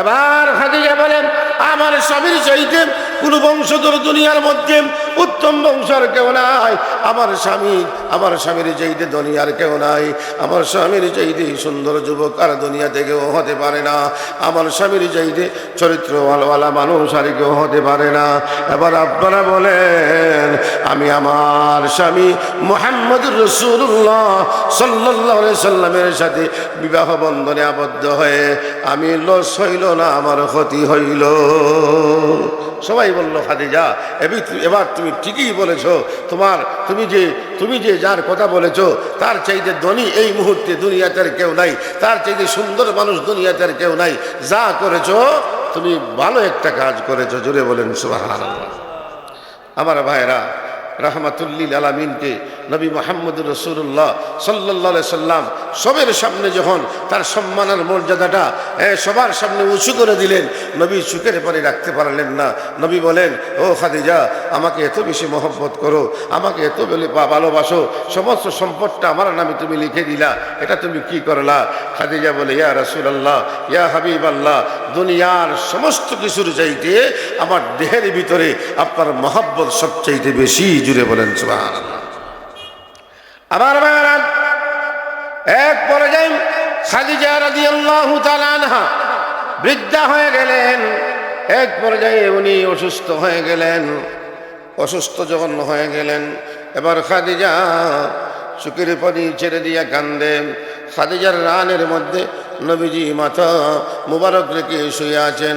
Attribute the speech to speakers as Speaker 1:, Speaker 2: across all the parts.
Speaker 1: এবার খাদিজা বলেন, আমার স্বামীর চাইতে কোন বংশধর দুনিয়ার মধ্যে উত্তম বংশের কেউ নাই। আমার স্বামীর চাইতে দুনিয়ার কেউ নাই। আমার স্বামীর চাইতে সুন্দর যুবক আর দুনিয়াতে কেউ হতে পারে না। আমার স্বামীর চাইতে চরিত্রওয়ালা মানুষ আর কেউ হতে পারে না। এবার আপনারা বলেন, আমি আমার স্বামী মুহাম্মদুর রাসূলুল্লাহ সাল্লাল্লাহু আলাইহি সাল্লামের সাথে বিবাহ বন্ধনে আবদ্ধ হয়ে আমি লস হইল না আমার ক্ষতি হইল? সবাই বলল, খাদিজা এবার তুমি ঠিকই বলেছো। তুমি যে যার কথা বলেছো তার চাইতে ধনী এই মুহূর্তে দুনিয়াতে আর কেউ নাই, তার চাইতে সুন্দর মানুষ দুনিয়াতে আর কেউ নাই। যা করেছো তুমি ভালো একটা কাজ করেছো। জোরে বলেন সুবহানাল্লাহ। আমার ভাইরা, রাহমাতুল্লিল আলামিনকে নবী মুহাম্মদুর রাসূলুল্লাহ সাল্লাল্লাহু আলাইহি সাল্লাম সবের সামনে যখন তার সম্মানের মর্যাদাটা সবার সামনে উঁচু করে দিলেন, নবী চুকের পানি রাখতে পারলেন না। নবী বলেন, ও খাদিজা, আমাকে এত বেশি মহব্বত করো, আমাকে এত ভালোবাসো, সমস্ত সম্পদটা আমার নামে তুমি লিখে দিলা, এটা তুমি কি করলা? খাদিজা বলে, ইয়া রাসূলুল্লাহ, ইয়া হাবিবাল্লাহ, দুনিয়ার সমস্ত কিছুর চাইতে আমার দেহের ভিতরে আপনার মহব্বত সবচাইতে বেশি। জুড়ে বলেন সুবহানাল্লাহ। আমার ভাইরা, এক পর্যায়ে খাদিজা রাদিয়াল্লাহু তাআলা আনহা বৃদ্ধা হয়ে গেলেন। এক পর্যায়ে উনি অসুস্থ হয়ে গেলেন। অসুস্থ যখন হয়ে গেলেন, এবার খাদিজা চোখের পানি ছেড়ে দিয়া কান্দেন। খাদিজার রানের মধ্যে নবীজি মাথা মুবারক রেখে শুয়ে আছেন।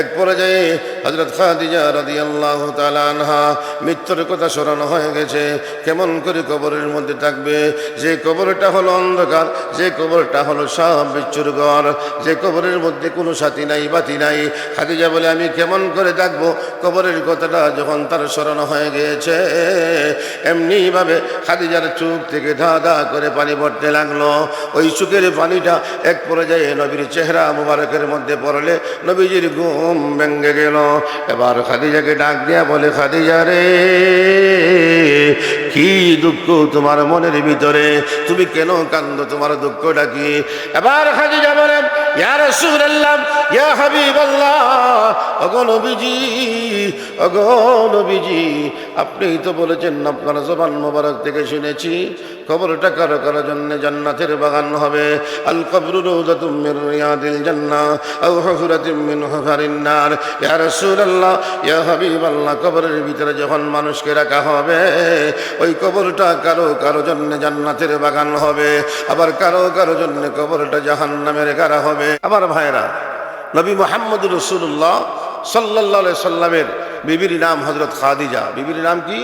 Speaker 1: এক পর্যায়ে হযরত খাদিজা রাদিয়াল্লাহু তাআলা আনহা মৃত্যুর কথা স্মরণ হয়ে গেছে। কেমন করে কবরের মধ্যে থাকবে? যে কবরটা হলো অন্ধকার, যে কবরটা হলো সব বিচ্ছুর ঘর, যে কবরের মধ্যে কোনো সাথী নাই, বাতি নাই। খাদিজা বলে, আমি কেমন করে থাকবো? কবরের কথাটা যখন তার স্মরণ হয়ে গিয়েছে, এমনিভাবে খাদিজার চোখ থেকে ধা ধা করে পানি পড়তে লাগলো। ওই চোখের পানিটা এক পর্যায়ে নবীর চেহারা মুবারকের মধ্যে পড়লে নবীজির ঘুম ভেঙে গেল। এবার খাদিজাকে ডাক দিয়া বলে, খাদিজা রে, কি দুঃখ তোমার মনের ভিতরে? তুমি কেন কান্দো? তোমার দুঃখটা কি? এবার খাদিজা বলেন, ইয়া রাসূলুল্লাহ, ইয়া হাবিবাল্লাহ, ওগো নবীজি, ওগো নবীজি, আপনিই তো বলেছেন, আপনার জবান মোবারক থেকে শুনেছি কবরটা কারো কারো জন্য জান্নাতের বাগান হবে। আল কবরু রাউযাতুম মির রিয়াদিল জান্নাহ আও হুফরাতুম মিন হুফারিন নার। ইয়া রাসূলুল্লাহ, ইয়া হাবিবাল্লাহ, কবরের ভিতরে যখন মানুষকে রাখা হবে, ওই কবরটা কারো কারো জন্য জান্নাতের বাগান হবে, আবার কারো কারো জন্য কবরটা জাহান্নামের গাড়া হবে। আমার ভাইরা, নবী মুহাম্মদুর রাসূলুল্লাহ সাল্লাল্লাহু আলাইহি সাল্লামের বিবির নাম হযরত খাদিজা। বিবির নাম কি?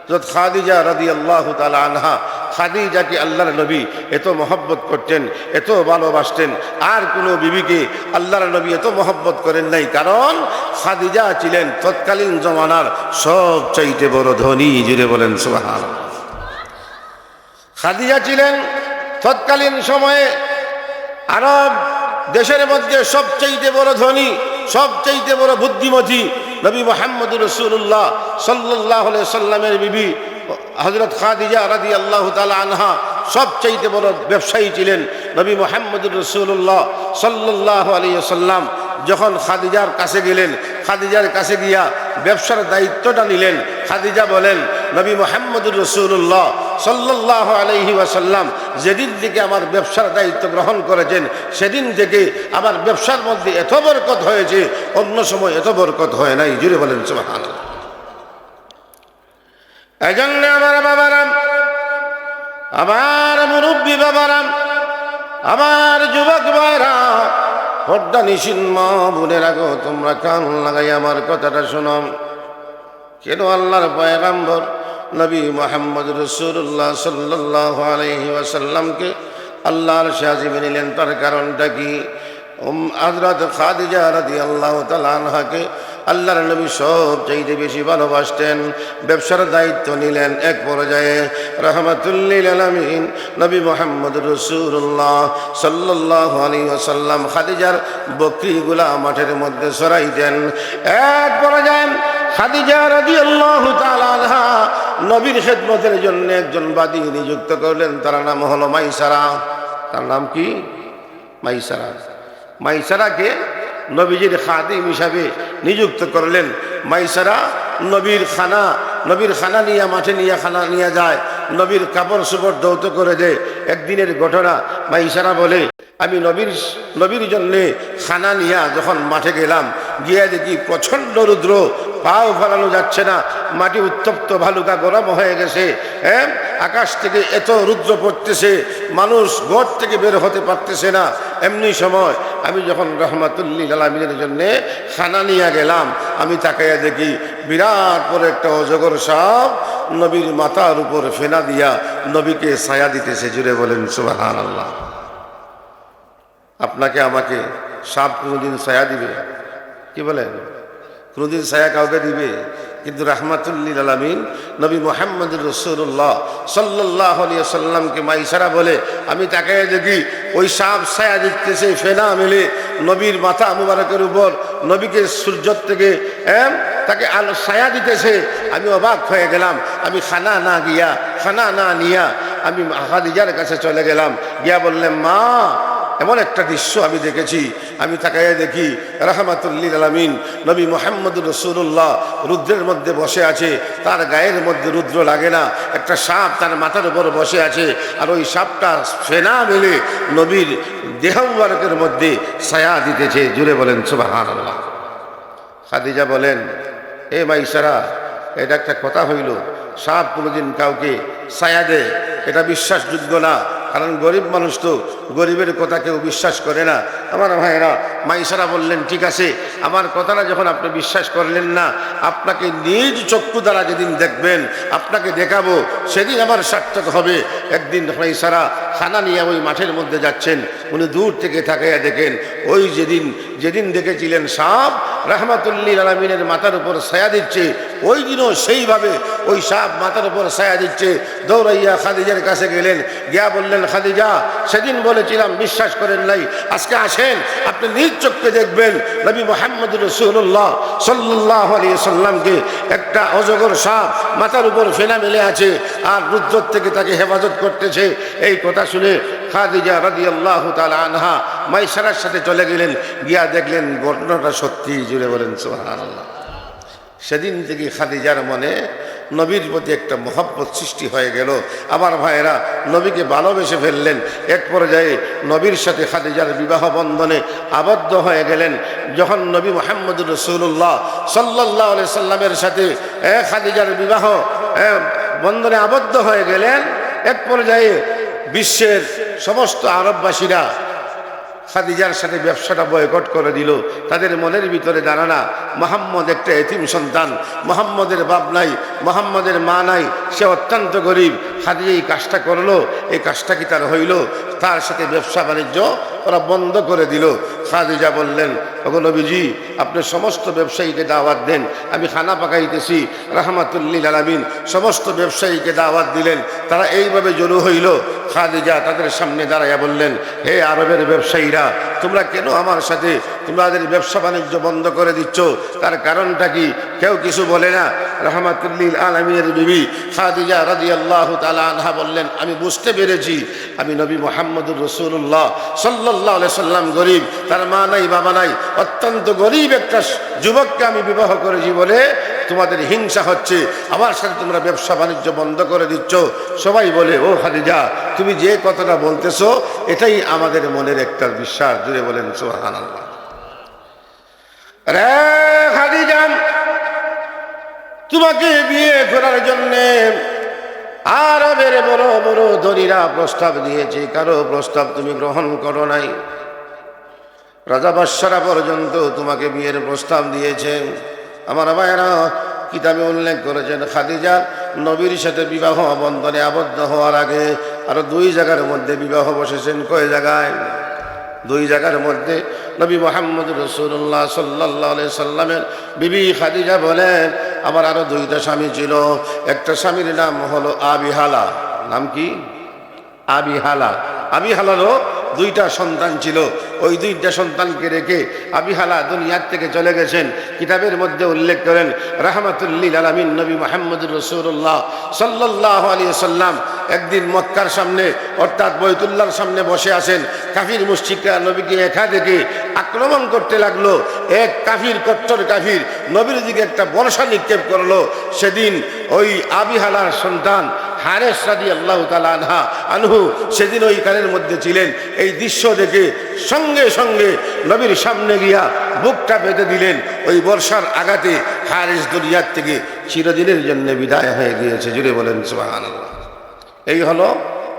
Speaker 1: হযরত খাদিজা রাদিয়াল্লাহু তাআলা আনহা। খাদিজাকে আল্লাহর নবী এত মহব্বত করতেন, এত ভালোবাসতেন, আর কোনো বিবিকে আল্লাহর নবী এত মহব্বত করেন নাই। কারণ খাদিজা ছিলেন তৎকালীন জমানার সবচাইতে বড় ধনী। জুড়ে বলেন সুবহানাল্লাহ। খাদিজা ছিলেন তৎকালীন সময়ে আরব দেশের মধ্যে সবচাইতে বড় ধনী, সবচাইতে বড় বুদ্ধিমতী। নবী মুহাম্মদুর রাসূলুল্লাহ সাল্লাল্লাহু আলাইহি সাল্লামের বিবি হযরত খাদিজা রাদিয়াল্লাহু তাআলা আনহা সবচাইতে বড় ব্যবসায়ী ছিলেন। নবী মুহাম্মদুর রাসূলুল্লাহ সাল্লাল্লাহু আলাইহি সাল্লাম যখন খাদিজার কাছে গেলেন, খাদিজার কাছে গিয়া ব্যবসার দায়িত্বটা নিলেন। খাদিজা বলেন, নবী মুহাম্মদুর রাসূলুল্লাহ সাল্লাল্লাহু আলাইহি ওয়াসাল্লাম যেদিন থেকে আমার ব্যবসার দায়িত্ব গ্রহণ করেছেন, সেদিন থেকে আমার ব্যবসার মধ্যে এত বরকত হয়েছে, অন্য সময় এত বরকত হয় নাই। জুড়ে বলেন সুবহানাল্লাহ। এজন্য আমার বাবারাম, আমার মুরব্বী বাবারাম, আমার যুবক ভাইরা, পর্দা নিশিন মা বোনেরা গো, তোমরা কান লাগাই আমার কথাটা শোনো। কেন আল্লাহর পয়গম্বর নবী মুহাম্মদ রাসূলুল্লাহ সাল্লাল্লাহু আলাইহি ওয়াসাল্লামকে আল্লাহর শাজিমে নিলেন? তার কারণটা কি? হযরত খাদিজা রাদিয়াল্লাহু তাআলা আনহাকে আল্লাহর নবী সবচাইতে বেশি ভালোবাসতেন। ব্যবসার দায়িত্ব নিলেন। এক পর্যায়ে রাহমাতুল লিল আলামিন নবী মুহাম্মদ রাসূলুল্লাহ সাল্লাল্লাহু আলাইহি ওয়াসাল্লাম খাদিজার বকরিগুলা মাঠের মধ্যে চরাইতেন। এক পর্যায়ে খাদিজা রাদিয়াল্লাহু তাআলা আনহা নবীর খেদমতের জন্য একজন বাদী নিযুক্ত করলেন। তার নাম হলো মাইসারা। তার নাম কি? মাইসারা। মাইসারাকে নবীজির খাদিম হিসাবে নিযুক্ত করলেন। মাইসারা নবীর খানা নিয়ে মাঠে খানা নিয়ে যায়, নবীর কাপড় চোপড় দৌত করে দেয়। একদিনের ঘটনা, মাইসারা বলে আমি নবীর জন্যে খানা নিয়ে যখন মাঠে গেলাম, গিয়ে দেখি প্রচণ্ড রুদ্র, পাও ফেলানো যাচ্ছে না, মাটি উত্তপ্ত, ভালুকা গরম হয়ে গেছে। আকাশ থেকে এত রুদ্র পড়তেছে, মানুষ ঘর থেকে বের হতে পারতেছে না। এমনি সময় আমি যখন রহমাতুল্লিল আলামিনের জন্য খানা নিয়ে গেলাম, আমি তাকাইয়া দেখি বিরাট বড় একটা অজগর সাপ নবীর মাথার উপর ফেনা দিয়া নবীকে ছায়া দিতেছে। জুড়ে বলেন সুবহানাল্লাহ। আপনাকে আমাকে সাপ কোনোদিন ছায়া দিবে? কি বলেন? কোনোদিন ছায়া কাউকে দিবে? কিন্তু রাহমাতুল্লিল আলামিন নবী মুহাম্মদুর রাসূলুল্লাহ সাল্লাল্লাহু আলাইহি ওয়াসাল্লামকে মাইসারা বলে আমি তাকে দেখি ওই সাপ ছায়া দিতেছে, ফেনা মেলে নবীর মাথা মুবারকের উপর, নবীকে সূর্য থেকে তাকে আলো ছায়া দিতেছে। আমি অবাক হয়ে গেলাম। আমি খানা না নিয়া আমি খাদিজার কাছে চলে গেলাম, গিয়া বললাম মা, এমন একটা দৃশ্য আমি দেখেছি। আমি তাকাইয়া দেখি রাহমাতুল্লিল আলামিন নবী মুহাম্মদুর রাসূলুল্লাহ রুদ্রের মধ্যে বসে আছে, তার গায়ের মধ্যে রুদ্র লাগে না, একটা সাপ তার মাথার উপর বসে আছে, আর ওই সাপটা ফেনা মেলে নবীর দেহ মুবারকের মধ্যে ছায়া দিতেছে। জুড়ে বলেন সুবহানাল্লাহ। খাদিজা বলেন এ মাইসারা, এটা একটা কথা হইল, সাপ কোনোদিন কাউকে ছায়া দেয় এটা বিশ্বাসযোগ্য না, কারণ গরিব মানুষ তো, গরিবের কথা কেউ বিশ্বাস করে না। আমার ভাইরা, মাইসারা বললেন ঠিক আছে, আমার কথাটা যখন আপনি বিশ্বাস করলেন না, আপনাকে নিজ চক্ষু দ্বারা যেদিন দেখবেন, আপনাকে দেখাবো, সেদিন আমার সার্থক হবে। একদিন মাইসারা খানা নিয়ে ওই মাঠের মধ্যে যাচ্ছেন, উনি দূর থেকে তাকাইয়া দেখেন ওই যেদিন দেখেছিলেন সাপ রাহমাতুল্লিল আলামিনের মাথার উপর ছায়া দিচ্ছে, ওই দিনও সেইভাবে ওই সাপ মাথার উপর ছায়া দিচ্ছে। দৌড়াইয়া খাদিজার কাছে গেলেন, গিয়া বললেন খাদিজা, সেদিন বলেছিলাম বিশ্বাস করেন নাই, আজকে আসেন আপনি নিজ চোখে দেখবেন নবী মুহাম্মদুর রাসূলুল্লাহ সাল্লাল্লাহু আলাইহি ওয়াসাল্লামকে একটা অজগর সাপ মাথার উপর ফেনা মেলে আছে আর রুদ্র থেকে তাকে হেফাজত করতেছে। এই কথা শুনে খাদিজা রাদিয়াল্লাহু তাআলা আনহা মাইসারার সাথে চলে গেলেন, গিয়া দেখলেন ঘটনাটা সত্যি। জুড়ে বলেন সুবহানাল্লাহ। সেদিন থেকে খাদিজার মনে নবীর প্রতি একটা মহব্বত সৃষ্টি হয়ে গেল। আমার ভাইয়েরা, নবীকে ভালোবেসে ফেললেন। এক পর্যায়ে নবীর সাথে খাদিজার বিবাহ বন্ধনে আবদ্ধ হয়ে গেলেন। যখন নবী মুহাম্মদুর রাসূলুল্লাহ সাল্লাল্লাহু আলাইহি সাল্লামের সাথে খাদিজার বিবাহ বন্ধনে আবদ্ধ হয়ে গেলেন, এক পর্যায়ে বিশ্বের সমস্ত আরববাসীরা খাদিজার সাথে ব্যবসাটা বয়কট করে দিল। তাদের মনের ভিতরে ধারণা মুহাম্মদ একটা এতিম সন্তান, মুহাম্মদের বাপ নাই, মুহাম্মদের মা নাই, সে অত্যন্ত গরিব। খাদিজা এই কাজটা করলো, এই কাজটা কি তার হইল? তার সাথে ব্যবসা বাণিজ্য ওরা বন্ধ করে দিল। খাদিজা বললেন, ওগো নবীজি, আপনি সমস্ত ব্যবসায়ীকে দাওয়াত দেন, আমি খানা পাকাইতেছি। রাহমাতুল্লিল আলামিন সমস্ত ব্যবসায়ীকে দাওয়াত দিলেন, তারা এইভাবে জড়ো হইল। খাদিজা তাদের সামনে দাঁড়াইয়া বললেন, হে আরবের ব্যবসায়ীরা, তোমরা কেন আমার সাথে তোমাদের ব্যবসা বাণিজ্য বন্ধ করে দিচ্ছ? তার কারণটা কি? কেউ কিছু বলে না। রাহমাতুল্লিল আলামিনের বিবি খাদিজা রাদিয়াল্লাহু তাআলা আনহা বললেন, আমি বুঝতে পেরেছি, আমি নবী মুহাম্মদুর রাসূলুল্লাহ সাল্লাল্লাহু আলাইহি সাল্লাম গরিব, তার মা নাই বাবা নাই, অত্যন্ত গরিব একটা যুবককে আমি বিবাহ করেছি বলে তোমাদের হিংসা হচ্ছে, আমার সাথে তোমরা ব্যবসা বাণিজ্য বন্ধ করে দিচ্ছ। সবাই বলে, ও খাদিজা, তুমি যে কথাটা বলতেছো এটাই আমাদের মনের একটা বিশ্বাস। জুড়ে বলেন সুবহানাল্লাহ। রে খাদিজা, তোমাকে বিয়ে করার জন্যে আরবের বড় বড় ধনীরা প্রস্তাব দিয়েছে, কারো প্রস্তাব তুমি গ্রহণ করো নাই। রাজা বাদশারা পর্যন্ত তোমাকে বিয়ের প্রস্তাব দিয়েছে। আমার ভাইয়েরা, কিতাবে উল্লেখ করেছেন খাদিজা নবীর সাথে বিবাহ বন্ধনে আবদ্ধ হওয়ার আগে আরো 2 জায়গার মধ্যে বিবাহ বসেছেন। কয় জায়গায়? 2 জায়গার মধ্যে নবী মুহাম্মদ রাসূলুল্লাহ সাল্লাল্লাহু আলাইহি সাল্লামের বিবি খাদিজা বলেন, আমার আরো 2টা স্বামী ছিল। একটা স্বামীর নাম হলো আবিহালা। নাম কি? আবিহালা। আবিহালারও 2টা সন্তান ছিল। ওই দুইটা সন্তানকে রেখে আবি হালা দুনিয়ার থেকে চলে গেছেন। কিতাবের মধ্যে উল্লেখ করেন রাহমাতুল লিল আলামিন নবী মুহাম্মদুর রাসূলুল্লাহ সাল্লাল্লাহু আলাইহি ওয়াসাল্লাম একদিন মক্কার সামনে অর্থাৎ বাইতুল্লাহর সামনে বসে আছেন। কাফির মুশরিকরা নবীকে একা দেখে আক্রমণ করতে লাগলো। এক কাফির, কট্টর কাফির নবীর দিকে একটা বর্ষা নিক্ষেপ করলো। সেদিন ওই আবি হালার সন্তান হারেস রাদিয়াল্লাহু তাআলা আনহু সেদিন ওই কানের মধ্যে ছিলেন। এই দৃশ্য দেখে সঙ্গে সঙ্গে নবীর সামনে গিয়া বুকটা বেঁধে দিলেন। ওই বর্ষার আঘাতে হারেস দুনিয়ার থেকে চিরদিনের জন্য বিদায় হয়ে গিয়েছে। জুড়ে বলেন সুবহানাল্লাহ। এই হলো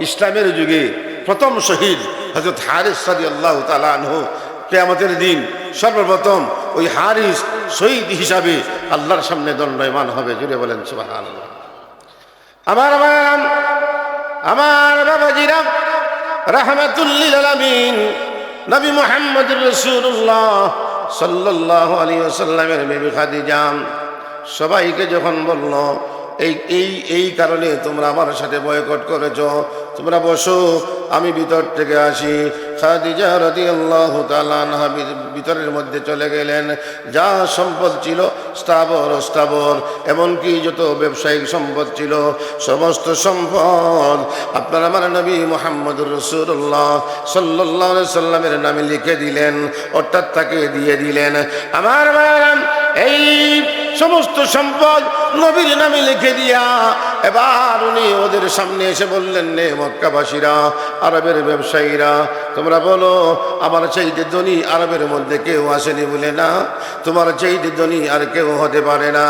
Speaker 1: ইসলামের যুগে প্রথম শহীদ হযরত হারেস রাদিয়াল্লাহু তাআলা আনহু। কিয়ামতের দিন সর্বপ্রথম ওই হারিস শহীদ হিসাবে আল্লাহর সামনে দণ্ডায়মান হবে। জুড়ে বলেন সুবহানাল্লাহ। আমার বাবাজিরা, রাহমাতুল লিল আলামিন নবী মুহাম্মদুর রাসূলুল্লাহ সাল্লাল্লাহু আলাইহি ওয়াসাল্লামের বিবি খাদিজা সবাইকে যখন বলল এই কারণে তোমরা আমার সাথে বয়কট করেছ, তোমরা বসো, আমি ভিতর থেকে আসি। খাদিজা রাদিয়াল্লাহু তাআলা আনহা ভিতরের মধ্যে চলে গেলেন। যা সম্পদ ছিল স্থাবর এমনকি যত ব্যবসায়িক সম্পদ ছিল সমস্ত সম্পদ আপনার আমার নবী মুহাম্মদুর রাসূলুল্লাহ সাল্লাল্লাহু আলাইহি সাল্লামের নামে লিখে দিলেন, অর্থাৎ তাকে দিয়ে দিলেন। আমার এই সমস্ত সম্পদ নবীর নামে লিখে দিয়া এবার উনি ওদের সামনে এসে বললেন, নে মক্কাবাসীরা, আরবের ব্যবসায়ীরা, তোমরা বলো আমার চাইতে ধনী আরবের মধ্যে কেউ আসেনি বলে না, তোমার চাইতে ধনী আর কেউ হতে পারে না।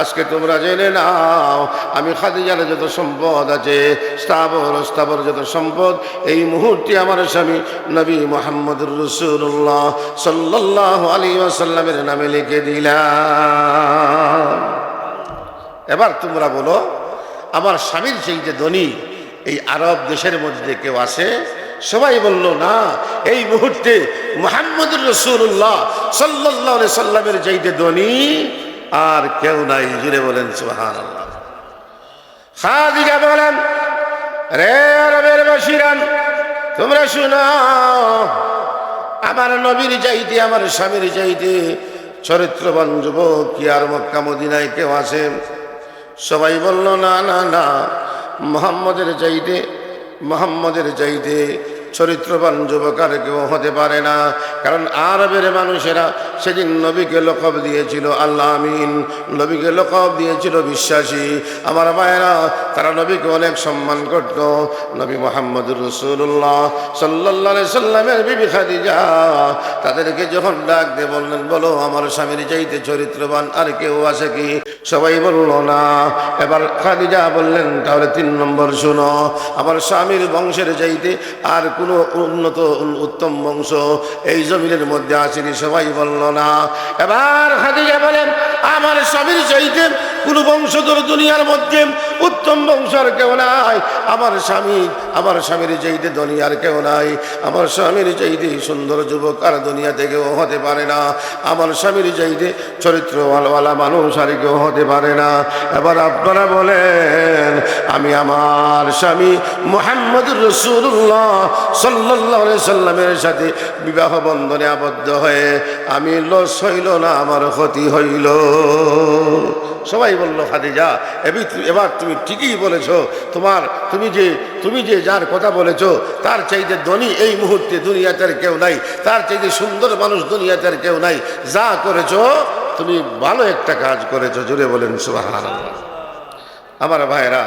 Speaker 1: আজকে তোমরা জেনে নাও আমি খাদিজার যত সম্পদ আছে স্থাবর যত সম্পদ এই মুহূর্তে আমার স্বামী নবী মুহাম্মদুর রাসূলুল্লাহ সাল্লাল্লাহু আলাইহি ওয়াসাল্লামের নামে লিখে দিলাম। এবার তোমরা বলো আমার স্বামীর চাইতে ধনী এই আরব দেশের মধ্যে কেউ আছে? সবাই বলল না, এই মুহূর্তে মুহাম্মদুর রাসূলুল্লাহ সাল্লাল্লাহু আলাইহি সাল্লামের চাইতে ধনী আর কেউ নাই। জুড়ে বলেন সুবহানাল্লাহ। খাদিজা বলেন, রে আরবের বাসীরা তোমরা শুনো, আমার নবীর চাইতে আমার স্বামীর চাইতে চরিত্রবান যুবক কি আর মক্কা মদিনায় কেউ আছে? সবাই বলল না না না, মুহাম্মদের চাইতে চরিত্রবান যুবক আর কেউ হতে পারে না। কারণ আরবের মানুষেরা সেদিন নবীকে লকব দিয়েছিল আল্লাহ আমিন, নবীকে লকব দিয়েছিল বিশ্বাসী। আমার ভাইয়েরা, তারা নবীকে অনেক সম্মান করত। নবী মুহাম্মদুর রাসূলুল্লাহ সাল্লাল্লাহু আলাইহি সাল্লামের বিবি খাদিজা তাদেরকে যখন ডাক দিয়ে বললেন, বলো আমার স্বামীর চাইতে চরিত্রবান আর কেউ আছে কি? সবাই বলল না। এবার খাদিজা বললেন, তাহলে 3 নম্বর শুনো, আমার স্বামীর বংশের চাইতে আর কোনো উন্নত উত্তম বংশ এই জমিনের মধ্যে আসেনি। সবাই বলল না। এবার খাদিজা বলেন, আমার স্বামীর চাইতে কোনো বংশধর দুনিয়ার মধ্যে উত্তম বংশ আর কেউ নাই। আমার স্বামীর চাইতে ধনী আর কেউ নাই। আমার স্বামীর চাইতে সুন্দর যুবক আর দুনিয়াতে কেউ হতে পারে না। আমার স্বামীর চাইতে চরিত্রওয়ালা মানুষ আর কেউ হতে পারে না। এবার আপনারা বলেন, আমি আমার স্বামী মুহাম্মদুর রাসূলুল্লাহ সাল্লাল্লাহু আলাইহি সাল্লামের সাথে বিবাহ বন্ধনে আবদ্ধ হয়ে আমি লস হইল না, আমার ক্ষতি হইল? সবাই বলল, খাদিজা এবার তুমি ঠিকই বলেছো। তুমি যে যার কথা বলেছো তার চাইতে ধনী এই মুহূর্তে দুনিয়াতে আর কেউ নাই, তার চাইতে সুন্দর মানুষ দুনিয়াতে আর কেউ নাই। যা করেছো তুমি ভালো একটা কাজ করেছো। জুড়ে বলেন সুবহানাল্লাহ। আমার ভাইরা,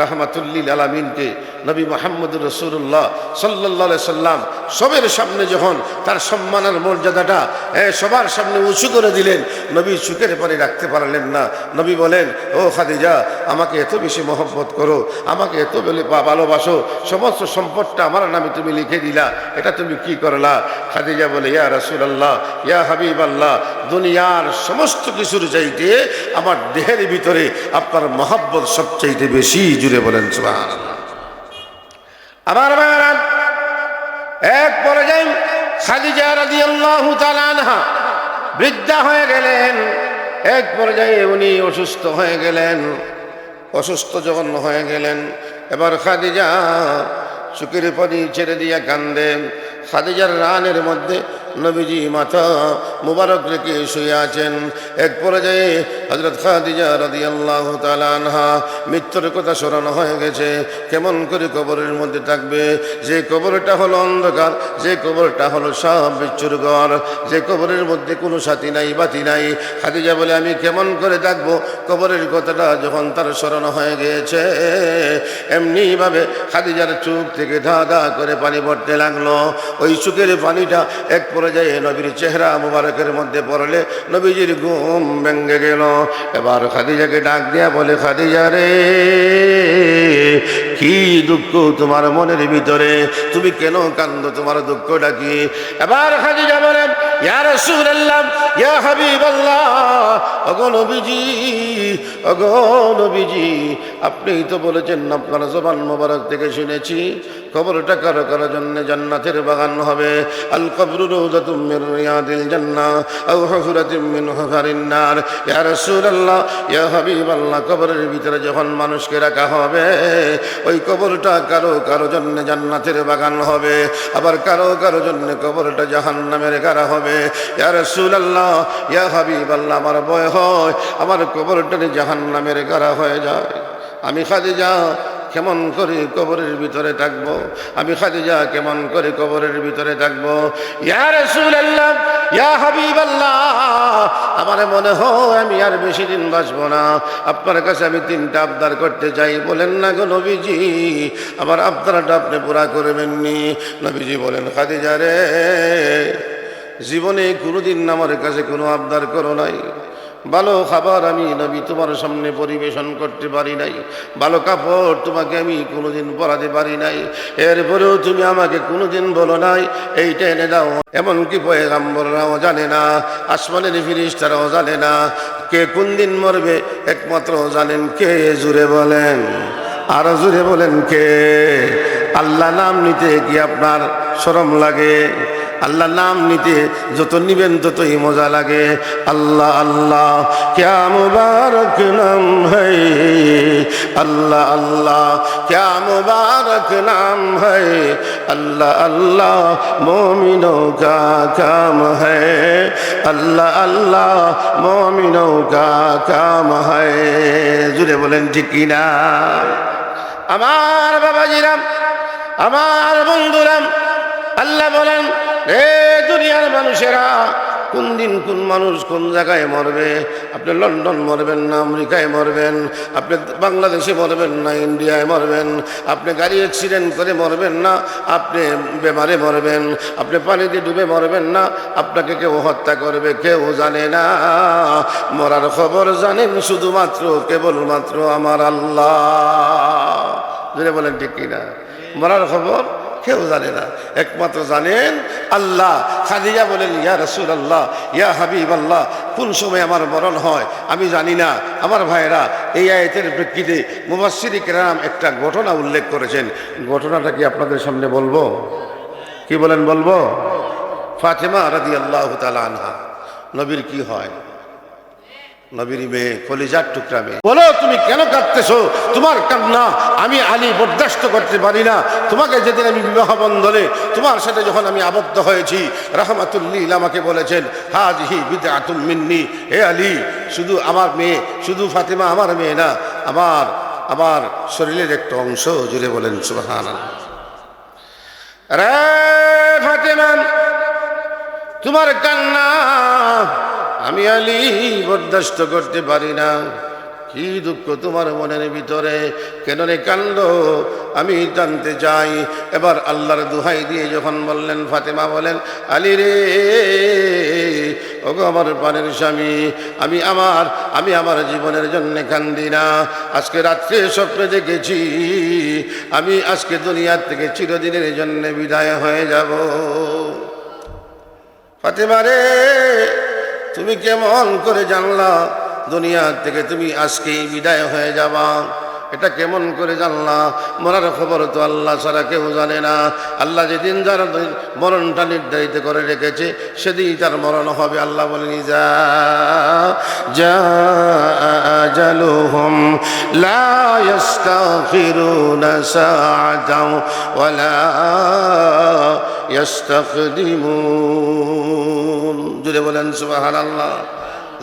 Speaker 1: রাহমাতুল লিল আলামিনকে নবী মুহাম্মদুর রাসূলুল্লাহ সাল্লাল্লাহু আলাইহি সাল্লাম সবের সামনে যখন তার সম্মানের মর্যাদাটা সবার সামনে উঁচু করে দিলেন, নবী সুখের পরে রাখতে পারলেন না। নবী বলেন, ও খাদিজা, আমাকে এত বেশি মহব্বত করো, আমাকে এত ভালোবাসো, সমস্ত সম্পদটা আমার নামে তুমি লিখে দিলা, এটা তুমি কি করলা? খাদিজা বলে, ইয়া রাসূলুল্লাহ, ইয়া হাবিবাল্লাহ, দুনিয়ার সমস্ত কিছুর চাইতে আমার দেহের ভিতরে আপনার মহব্বত সবচাইতে বেশি। জুড়ে বলেন সুবহানাল্লাহ। আমার ভাইরা, এক পর্যায়ে খাদিজা রাদিয়াল্লাহু তাআলা আনহা বৃদ্ধা হয়ে গেলেন। এক পর্যায়ে উনি অসুস্থ হয়ে গেলেন। অসুস্থ যখন হয়ে গেলেন, এবার খাদিজা চোখের পানি ছেড়ে দিয়া কান্দে। খাদিজার রানের মধ্যে নবীজি মাথা মুবারক রেখে শুয়ে আছেন। এক পর্যায়ে হযরত খাদিজা রাদিয়াল্লাহু তাআলা আনহা মৃত্যুর কথা স্মরণ হয়ে গেছে। কেমন করে কবরের মধ্যে থাকবে, যে কবরটা হলো অন্ধকার, যে কবরটা হলো সব বিচ্ছুর ঘর, যে কবরের মধ্যে কোনো সাথী নাই বাতি নাই। খাদিজা বলে আমি কেমন করে থাকবো? কবরের কথাটা যখন তার স্মরণ হয়ে গিয়েছে, এমনিভাবে খাদিজার চোখ থেকে ধা ধা করে পানি পড়তে লাগলো। ওই চোখের পানিটা এক পর্যায়ে নবীর চেহারা মুবারকের মধ্যে পড়লে নবীজির ঘুম ভেঙে গেল। এবার খাদিজাকে ডাক দিয়া বলে, খাদিজা রে, কি দুঃখ তোমার মনের ভিতরে? তুমি কেন কান্দো? তোমার দুঃখটা কি? এবার খাদিজা বলেন, ইয়া রাসূলুল্লাহ, ইয়া হাবিবাল্লাহ, ওগো নবীজি, ওগো নবীজি, আপনিই তো বলেছেন, আপনার জবান মোবারক থেকে শুনেছি কবরটা কারো কারো জন্য জান্নাতের বাগান হবে। আল কবরু রাউযাতুম মির রিয়াদিল জান্নাহ আও হুফরাতুম মিন হুফারিন নার। ইয়া রাসূলুল্লাহ, ইয়া হাবিবাল্লাহ, কবরের ভিতরে যখন মানুষকে রাখা হবে, ওই কবরটা কারো কারো জন্য জান্নাতের বাগান হবে, আবার কারো কারো জন্য কবরটা জাহান্নামের গাড়া হবে। ইয়া রাসূলুল্লাহ, ইয়া হাবিবাল্লাহ, আমার ভয় হয় আমার কবরটা জাহান্নামের গাড়া হয়ে যায়। আমি খাদিজা কেমন করে কবরের ভিতরে থাকবো? আমি খাদিজা কেমন করে কবরের ভিতরে থাকবো? ইয়া রাসূলুল্লাহ, ইয়া হাবিবাল্লাহ, আমার মনে হয় আমি আর বেশি দিন বাঁচবো না। আপনার কাছে আমি 3টা আবদার করতে চাই। বলেন না গো নবীজি, আমার আবদারটা আপনি পুরা করবেননি? নবীজি বলেন, খাদিজা রে, জীবনে কোনোদিন আমার কাছে কোনো আবদার করো নাই। ভালো খাবার আমি নবী তোমার সামনে পরিবেশন করতে পারি নাই, ভালো কাপড় তোমাকে আমি কোনোদিন পরাতে পারি নাই, এরপরেও তুমি আমাকে কোনোদিন বলো নাই এইটা এনে দাও। এমনকি পয়গম্বররাও জানে না, আসমানের ফেরেশতারাও জানে না কে কোন দিন মরবে, একমাত্র জানেন কে? জুড়ে বলেন, আরো জুড়ে বলেন কে? আল্লাহ নাম নিতে কি আপনার শরম লাগে? আল্লাহ নাম নিতে যত নিবেন ততই মজা লাগে। আল্লাহ আল্লাহ ক্যা মুবারক নাম হ্যায়, আল্লাহ আল্লাহ ক্যা মুবারক নাম হ্যায়, আল্লাহ আল্লাহ মোমিনো কা কাম হ্যায়, আল্লাহ আল্লাহ মোমিনো কা কাম হ্যায়। জুড়ে বলেন ঠিক কিনা? আমার বাবাজিরাম, আমার বন্ধুরাম, আল্লাহ বলেন, রে দুনিয়ার মানুষেরা, কোন দিন কোন মানুষ কোন জায়গায় মরবে? আপনি লন্ডন মরবেন না আমেরিকায় মরবেন, আপনি বাংলাদেশে মরবেন না ইন্ডিয়ায় মরবেন, আপনি গাড়ি অ্যাক্সিডেন্ট করে মরবেন না, আপনি বেমারে মরবেন, আপনি পানিতে ডুবে মরবেন না, আপনাকে কেউ হত্যা করবে কেউ জানে না। মরার খবর জানেন শুধুমাত্র কেবলমাত্র আমার আল্লাহ। যদি বলেন ঠিক কিনা? মরার খবর কেউ জানে না, একমাত্র জানেন আল্লাহ। খাদিজা বলেন, ইয়া রাসূলুল্লাহ, ইয়া হাবিবাল্লাহ, কোন সময় আমার মরণ হয় আমি জানি না। আমার ভাইরা, এই আয়াতের প্রেক্ষিতে মুফাসসিরে কেরাম একটা ঘটনা উল্লেখ করেছেন। ঘটনাটা কি আপনাদের সামনে বলবো? কি বলেন, বলবো? ফাতেমা রাদিয়াল্লাহু তাআলা আনহা, নবীর কি হয়? নবীর মেয়ে, কলিজার টুকরা মেয়ে। বলো, তুমি কেন কাঁদতেছো? তোমার কান্না আমি আলী বরদাস্ত করতে পারি না। তোমাকে যেদিন আমি বিবাহ বন্ধনে তোমার সাথে যখন আমি আবদ্ধ হয়েছি, রাহমাতুল লিল আমাকে বলেছেন, হাযিহি বিদআতুম মিন্নি, হে আলী, শুধু আমার মেয়ে, শুধু ফাতেমা আমার মেয়ে না, আমার শরীরের একটা অংশ। জুড়ে বলেন সুবহানাল্লাহ। রে ফাতেমা, তোমার কান্না আমি আলী বরদাস্ত করতে পারি না। কি দুঃখ তোমার মনের ভিতরে, কেন রে কান্দ? আমি জানতে চাই। এবার আল্লাহর দোহাই দিয়ে যখন বললেন, ফাতেমা বলেন, আলী রে, ওগো আমার প্রাণের স্বামী, আমি আমার জীবনের জন্য কান্দি না। আজকে রাত্রে স্বপ্নে দেখেছি আমি আজকে দুনিয়ার থেকে চিরদিনের জন্য বিদায় হয়ে যাব। ফাতেমা রে, তুমি কেমন করে জানলা দুনিয়া থেকে তুমি আজকেই বিদায় হয়ে যাবা? এটা কেমন করে জানলা? মরার খবর তো আল্লাহ ছাড়া কেউ জানে না। আল্লাহ যেদিন যার মরণটা নির্ধারিত করে রেখেছে সেদিনই তার মরণ হবে। আল্লাহ বলেন ইজা আজালুহুম লা ইস্তাগফিরুনা সাআতাও ওয়ালা ইস্তাকদিমুন। জুড়ে বলেন সুবহানাল্লাহ।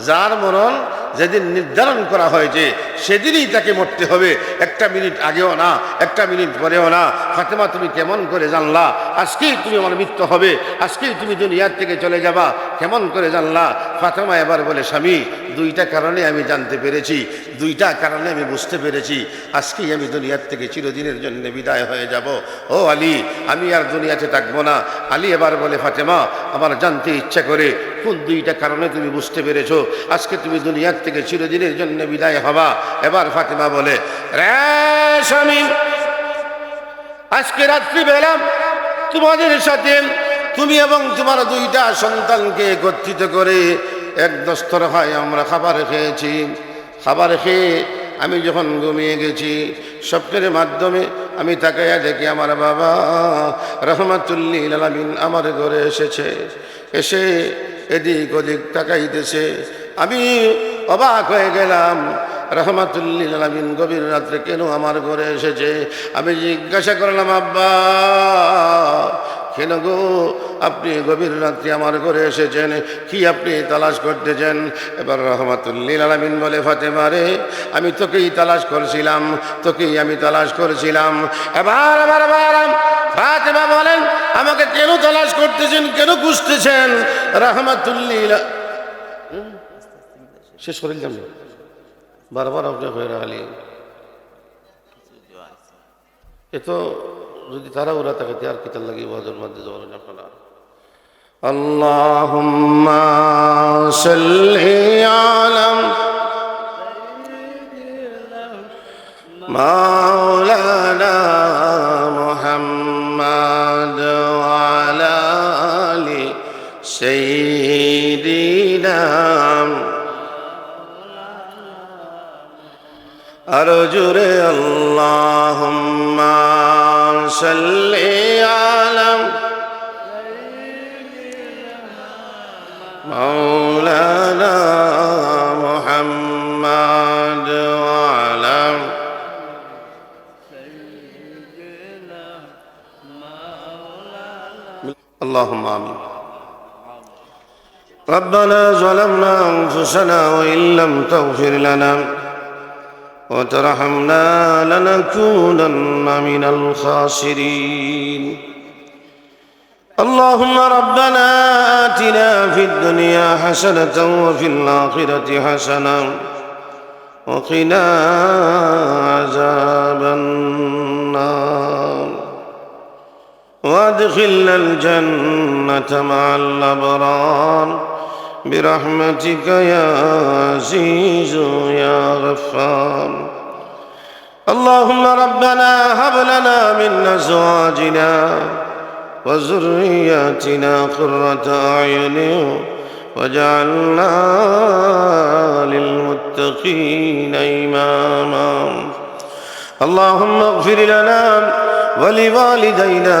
Speaker 1: যার মরণ যেদিন নির্ধারণ করা হয়েছে সেদিনই তাকে মরতে হবে, একটা মিনিট আগেও না, একটা মিনিট পরেও না। ফাতেমা তুমি কেমন করে জানলা আজকেই তুমি আমার মৃত্যু হবে, আজকেই তুমি দুনিয়ার থেকে চলে যাবা, কেমন করে জানলা? ফাতেমা এবার বলে স্বামী, দুইটা কারণে আমি জানতে পেরেছি, দুইটা কারণে আমি বুঝতে পেরেছি আজকেই আমি দুনিয়ার থেকে চিরদিনের জন্য বিদায় হয়ে যাব। ও আলী, আমি আর দুনিয়াতে থাকবো না। আলী এবার বলে ফাতেমা, আমার জানতে ইচ্ছা করে কোন দুইটা কারণে তুমি বুঝতে পেরেছো আজকে তুমি দুনিয়ার থেকে চিরদিনের জন্য বিদায় হবা? এবার ফাতেমা বলে, রে স্বামী, আজকে রাত্রিবেলা তোমাদের সাথে তুমি এবং তোমার দুইটা সন্তানকে একত্রিত করে এক দস্তরখায় আমরা খাবার খেয়েছি। খাবার খেয়ে আমি যখন ঘুমিয়ে গেছি স্বপ্নের মাধ্যমে আমি তাকাইয়া দেখি আমার বাবা রহমাতুল্লিল আলামিন আমার ঘরে এসেছে। এসে এদিক ওদিক তাকাইতেছে। আমি অবাক হয়ে গেলাম, রহমাতুল্লিল আলামিন গভীর রাত্রে কেন আমার ঘরে এসেছে? আমি জিজ্ঞাসা করলাম, আব্বা কেন গো আপনি গভীর রাত্রে আমার ঘরে এসেছেন? কি আপনি তালাশ করতেছেন? এবার রহমাতুল্লিল আলামিন বলে, ফাতেমা রে, আমি তোকেই তালাশ করছিলাম, তোকেই আমি তালাশ করছিলাম। এবার ফাতেমা বলেন, আমাকে কেন তালাশ করতেছেন, কেন খুঁজতেছেন? রহমাতুল্লিল শেষ করে দিলাম, বারবার আপনি হয়ে রাখালি এত যদি তারা ওরা থাকে আর কি তার লাগে বদর মধ্যে যাবেন আপনারা। আল্লাহুম্মা সাল্লি আলা মাওলানা মুহাম্মাদ ওয়া আলা আলি সাইয়্যিদিনা আরো জোরে আল্লাহুম্মা সাল্লি আলা মাওলানা মুহাম্মাদ ওয়া আলা اللهم آمين. ربنا ظلمنا أنفسنا وإن لم تغفر لنا وترحمنا لنكونن من الخاسرين. اللهم ربنا آتنا في الدنيا حسنة وفي الآخرة حسنة وقنا عذاب النار وادخلنا الجنة مع الأبرار برحمتك يا عزيز يا غفار. اللهم ربنا هب لنا من أزواجنا وذرياتنا قرة أعين واجعلنا للمتقين إماما. اللهم اغفر لنا ولوالدينا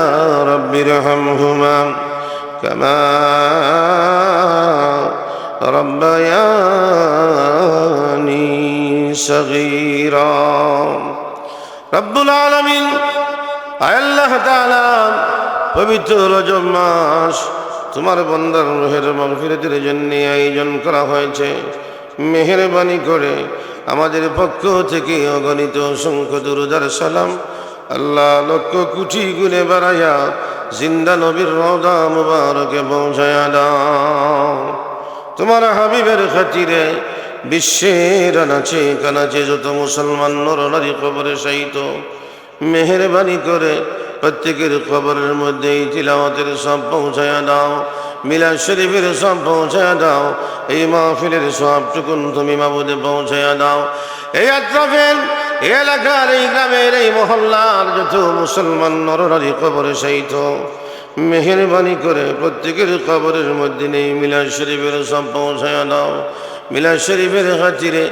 Speaker 1: رب ارحمهما كما ربياني صغيرا. رب العالمين আয় আল্লাহ তাআলা, পবিত্র রজব মাস তোমার বান্দার রূহের মাগফিরাতের জন্য আয়োজন করা হয়েছে। মেহেরবানি করে আমাদের পক্ষ থেকে অগণিত অসংখ্য দুরূদ আর সালাম আল্লাহ লক্ষ কোটি গুণে বাড়াইয়া জিন্দা নবীর রওজা মুবারকে পৌঁছায়া দাও। তোমার হাবিবের খাতিরে বিশ্বের আনাচে কানাচে যত মুসলমান নর নারী কবরে শায়িত, মেহেরবানি করে প্রত্যেকের কবরের মধ্যে এই তিলাওয়াতের সব পৌঁছায়া দাও। মিলাদ শরীফের সব পৌঁছায়া দাও। এই মাহফিলের সবটুকুন তুমি মাবুদে পৌঁছায়া দাও। এই আত্রাফের এলাকার এই গ্রামের এই মহল্লার যত মুসলমান নর নারী কবরে শায়িত, মেহেরবানি করে প্রত্যেকের কবরের মধ্যে নেই মিলাদ শরীফের সব পৌঁছায়া দাও। মিলাদ শরীফের খাতিরে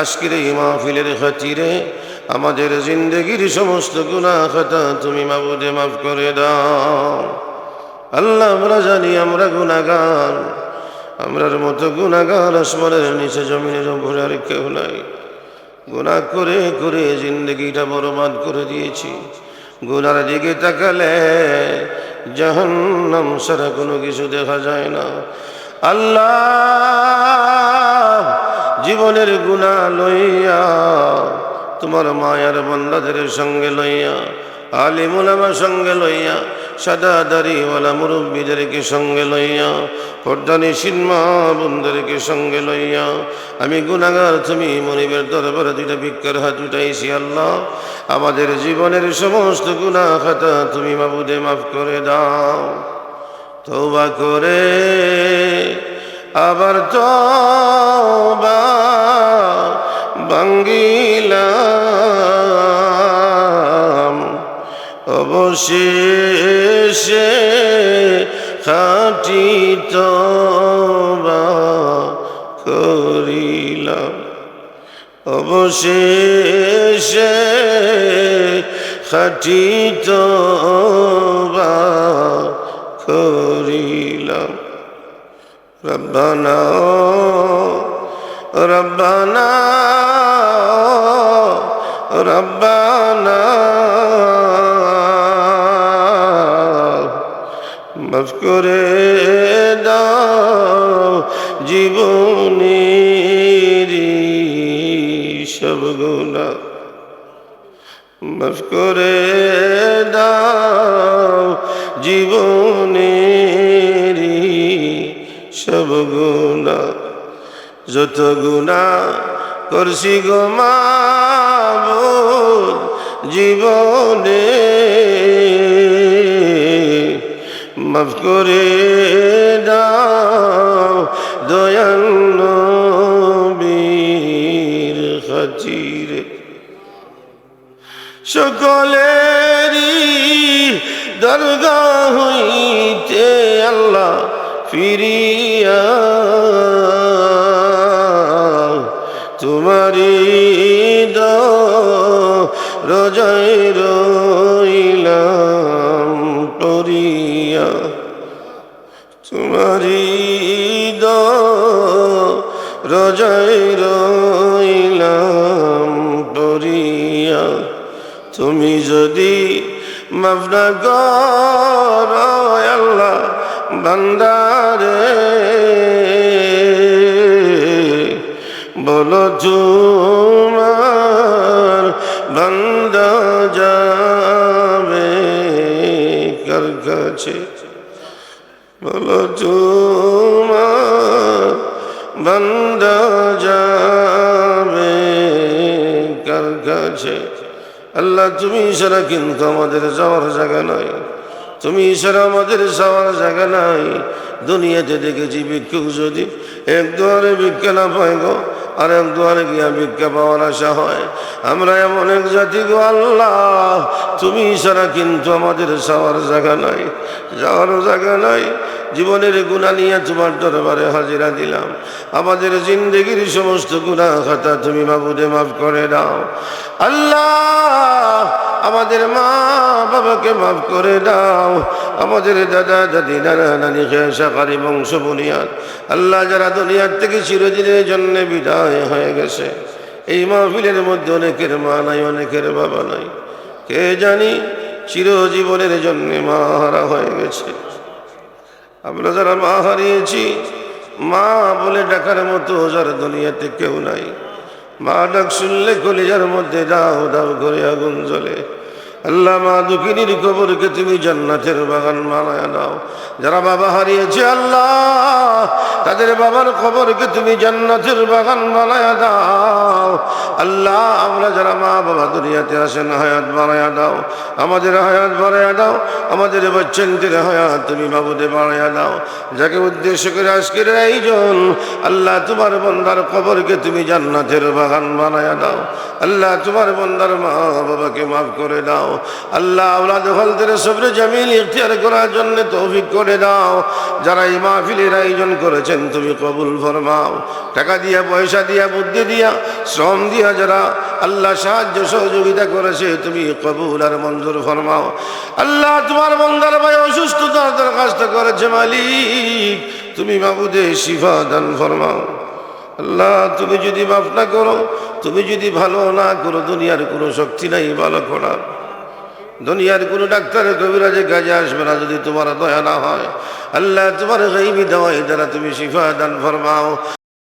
Speaker 1: আজকের এই মাহফিলের খাতিরে আমাদের জিন্দগির সমস্ত গুনাহ খাতা তুমি মাবুদে মাফ করে দাও। আল্লাহ আমরা জানি আমরা গুনাহগার, আমরার মতো গুনাহগার আসমানের নিচে জমিনের উপরে আর কেউ নাই। গুনাহ করে করে জিন্দগিটা বরবাদ করে দিয়েছি। গুনার দিকে তাকালে জাহান্নাম ছাড়া কোনো কিছু দেখা যায় না। আল্লাহ জীবনের গুনাহ লইয়া তোমার মায়ার বান্দাদের সঙ্গে লইয়া, আলিম উলামার সঙ্গে লইয়া, সাদা দাড়িওয়ালা মুরব্বীদেরকে সঙ্গে লইয়া, পর্দানিশীন মা বোনদেরকে সঙ্গে লইয়া আমি গুনাহগার, তুমি মনিবের দরবারে দুইটা ভিক্ষার হাত উঠাইছি। আল্লাহ আমাদের জীবনের সমস্ত গুনাহ খাতা তুমি মাবুদে মাফ করে দাও। তওবা করে আবার তওবা ভাঙ্গিলাম, অবশেষে খাঁটি তওবা করিলাম, অবশেষে খাঁটি তওবা করিলাম। রব্বানা রব্বানা রব্বানা মাফ করে দাও জীবনের সব গুনাহ, মাফ করে দাও জীবনের সব গুনাহ। যত গুনাহ করছি গো মাবুদ জীবনে, মাফ করে দাও দয়াল নবীর খাতিরে। সকলেরই দরগা হইতে আল্লাহ ফিরিয়া তোমারি রোজায় রইলাম পড়িয়া, তোমারি রোজায় রইলাম পড়িয়া। তুমি যদি মাফ না করো আল্লাহ বান্দারে, বলো তোমার বান্দা যাবে কার কাছে, বলো তোমার বান্দা যাবে কার কাছে। আল্লাহ তুমি ছাড়া কিন্তু আমাদের যাওয়ার জায়গা নাই, তুমি ছাড়া আমাদের যাওয়ার জায়গা নাই। দুনিয়াতে দেখেছি ভিক্ষুক যদি এক দুয়ারে ভিক্ষা না পায় গো, আর এক দুয়ারে গিয়া ভিক্ষা পাওয়ার আশা হয়। আমরা এমন এক জাতি গো আল্লাহ, তুমি ছাড়া কিন্তু আমাদের যাওয়ার জায়গা নাই, যাওয়ারও জায়গা নাই। জীবনের গুনাহ নিয়ে তোমার দরবারে হাজিরা দিলাম। আমাদের জিন্দগির সমস্ত গুনাহ খাতা তুমি মাবুদে মাফ করে দাও। আল্লাহ আমাদের মা বাবাকে মাফ করে দাও, আমাদের দাদা দাদি নানা নানি খেসাকারি বংশ বুনিয়াদ আল্লাহ যারা দুনিয়ার থেকে চিরদিনের জন্য বিদায় হয়ে গেছে, এই মাহফিলের মধ্যে অনেকের মা নাই, অনেকের বাবা নাই, কে জানি চিরজীবনের জন্য মা হারা হয়ে গেছে। আমরা যারা মা হারিয়েছি, মা বলে ডাকার মতো যার দুনিয়াতে কেউ নাই, মা ডাক শুনলে কলিজার মধ্যে দাও দাও করে আগুন জ্বলে। আল্লাহ মা দুঃখিনীর কবরকে তুমি জান্নাতের বাগান বানায়া দাও। যারা বাবা হারিয়েছে আল্লাহ, তাদের বাবার কবরকে তুমি জান্নাতের বাগান বানায়া দাও। আল্লাহ আমরা যারা মা বাবা দুনিয়াতে আসেন, হায়াত বানায়া দাও, আমাদের হায়াত বানায়া দাও, আমাদের বাচ্চাদের হায়াত তুমি বাবুদে বানায়া দাও। যাকে উদ্দেশ্য করে আজকের আয়োজন, আল্লাহ তোমার বন্দার কবরকে তুমি জান্নাতের বাগান বানায়া দাও। আল্লাহ তোমার বন্দার মা বাবাকে মাফ করে দাও। আল্লাহ আওলাদ হলদের সবরে জামিল ইখতিয়ার করার জন্য তৌফিক করে দাও। যারা এই মাহফিলের আয়োজন করেছেন তুমি কবুল ফরমাও। টাকা দিয়া, পয়সা দিয়া, বুদ্ধি দিয়া, শ্রম দিয়া যারা আল্লাহ সাহায্য সহযোগিতা করেছে তুমি কবুল আর মঞ্জুর ফরমাও। আল্লাহ তোমার বান্দার ভাই অসুস্থতার দরখাস্ত করেছে, মালিক তুমি মাবুদে শিফা দান ফরমাও। আল্লাহ তুমি যদি মাফ না করো, তুমি যদি ভালো না করো, দুনিয়ার কোনো শক্তি নাই ভালো করার। দুনিয়ার কোনো ডাক্তারের কবিরাজে কাজে আসবে না যদি তোমার দয়া না হয়। আল্লাহ তোমার গাইবি দেওয়াই দ্বারা তুমি শিফা দান ফরমাও।